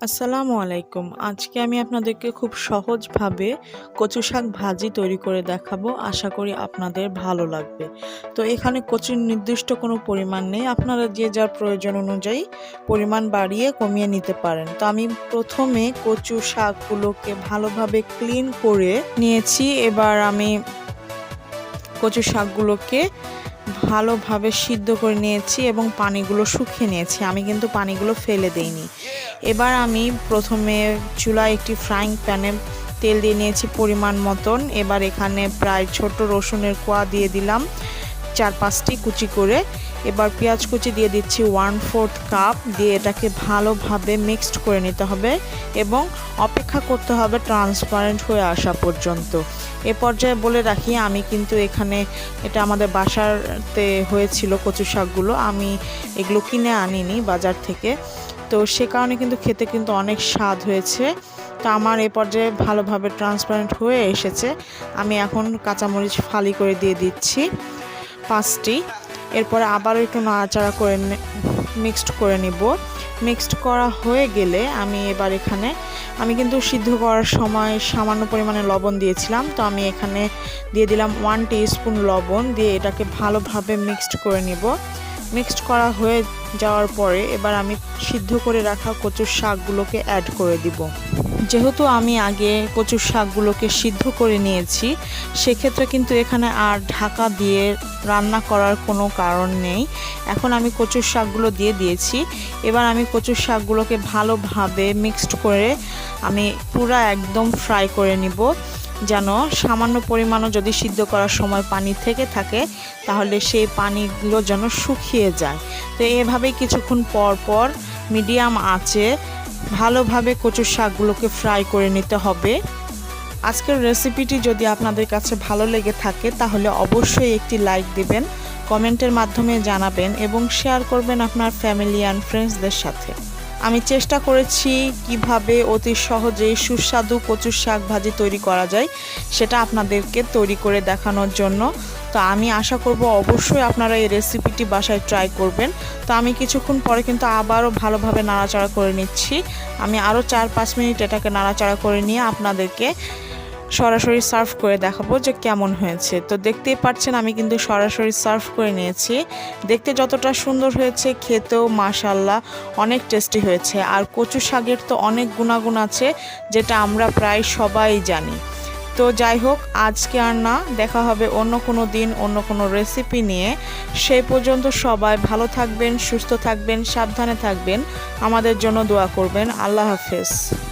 আসসালামু আলাইকুম। আজকে আমি আপনাদেরকে খুব সহজভাবে কচু শাক ভাজি তৈরি করে দেখাবো। আশা করি আপনাদের ভালো লাগবে। তো এখানে কচুর নির্দিষ্ট কোনো পরিমাণ নেই। আপনারা যে যার প্রয়োজন অনুযায়ী পরিমাণ বাড়িয়ে কমিয়ে নিতে পারেন। তো আমি প্রথমে কচু শাকগুলোকে ভালোভাবে ক্লিন করে নিয়েছি। এবার আমি কচু শাকগুলোকে ভালোভাবে সিদ্ধ করে নিয়েছি এবং পানিগুলো শুকিয়ে নিয়েছি। আমি কিন্তু পানিগুলো ফেলে দেইনি। এবার আমি প্রথমে চুলায় একটি ফ্রাইং প্যানে তেল দিয়ে নিয়েছি পরিমাণ মতন। এবার এখানে প্রায় ছোট রসুনের কোয়া দিয়ে দিলাম 4-5টি কুচি করে। এবার পেঁয়াজ কুচি দিয়ে দিচ্ছি 1/4 কাপ, দিয়ে এটাকে ভালোভাবে মিক্সড করে নিতে হবে এবং অপেক্ষা করতে হবে ট্রান্সপারেন্ট হয়ে আসা পর্যন্ত। এ পর্যায়ে বলে রাখি, আমি কিন্তু এখানে এটা আমাদের বাসাতে হয়েছিল কচু শাকগুলো, আমি এগুলো কিনে আনিনি বাজার থেকে। তো সে কারণে কিন্তু খেতে কিন্তু অনেক স্বাদ হয়েছে। তো আমার এ পর্যায়ে ভালোভাবে ট্রান্সপারেন্ট হয়ে এসেছে। আমি এখন কাঁচামরিচ ফালি করে দিয়ে দিচ্ছি 5টি। এরপরে আবারও একটু নাড়াচাড়া করে মিক্সড করে নিব। মিক্সড করা হয়ে গেলে আমি এবার এখানে কিন্তু সিদ্ধ করার সময় সামান্য পরিমাণে লবণ দিয়েছিলাম। তো আমি এখানে দিয়ে দিলাম 1 টিস্পুন লবণ, দিয়ে এটাকে ভালোভাবে মিক্সড করে নিব। মিক্সড করা হয়ে যাওয়ার পরে এবার আমি সিদ্ধ করে রাখা কচুর শাকগুলোকে অ্যাড করে দিব। যেহেতু আমি আগে কচুর শাকগুলোকে সিদ্ধ করে নিয়েছি, সেক্ষেত্রে কিন্তু এখানে আর ঢাকা দিয়ে রান্না করার কোনো কারণ নেই। এখন আমি কচুর শাকগুলো দিয়ে দিয়েছি। এবার আমি কচুর শাকগুলোকে ভালোভাবে মিক্সড করে আমি পুরো একদম ফ্রাই করে নিব, যেন সামান্য পরিমাণও যদি সিদ্ধ করার সময় পানি থেকে থাকে তাহলে সেই পানিগুলো যেন শুকিয়ে যায়। তো এভাবেই কিছুক্ষণ পর পর মিডিয়াম আঁচে ভালোভাবে কচুর শাকগুলোকে ফ্রাই করে নিতে হবে। আজকের রেসিপিটি যদি আপনাদের কাছে ভালো লেগে থাকে তাহলে অবশ্যই একটি লাইক দিবেন, কমেন্টের মাধ্যমে জানাবেন এবং শেয়ার করবেন আপনার ফ্যামিলি অ্যান্ড ফ্রেন্ডসদের সাথে। আমি চেষ্টা করেছি কিভাবে অতি সহজেই সুস্বাদু কচুর শাক ভাজি তৈরি করা যায় সেটা আপনাদেরকে তৈরি করে দেখানোর জন্য। তো আমি আশা করব অবশ্যই আপনারা এই রেসিপিটি বাসায় ট্রাই করবেন। তো আমি কিছুক্ষণ পরে কিন্তু আবারও ভালোভাবে নাড়াচাড়া করে নিচ্ছি। আমি আরও 4-5 মিনিট এটাকে নাড়াচাড়া করে নিয়ে আপনাদেরকে সরাসরি সার্ভ করে দেখাবো যে কেমন হয়েছে। তো দেখতেই পাচ্ছেন আমি কিন্তু সরাসরি সার্ভ করে নিয়েছি। দেখতে যতটা সুন্দর হয়েছে, খেতেও মাশাআল্লাহ অনেক টেস্টি হয়েছে। আর কচু শাকের তো অনেক গুণাগুণ আছে যেটা আমরা প্রায় সবাই জানি। তো যাই হোক, আজকে আর না, দেখা হবে অন্য কোনো দিন অন্য কোনো রেসিপি নিয়ে। সেই পর্যন্ত সবাই ভালো থাকবেন, সুস্থ থাকবেন, সাবধানে থাকবেন, আমাদের জন্য দোয়া করবেন। আল্লাহ হাফেজ।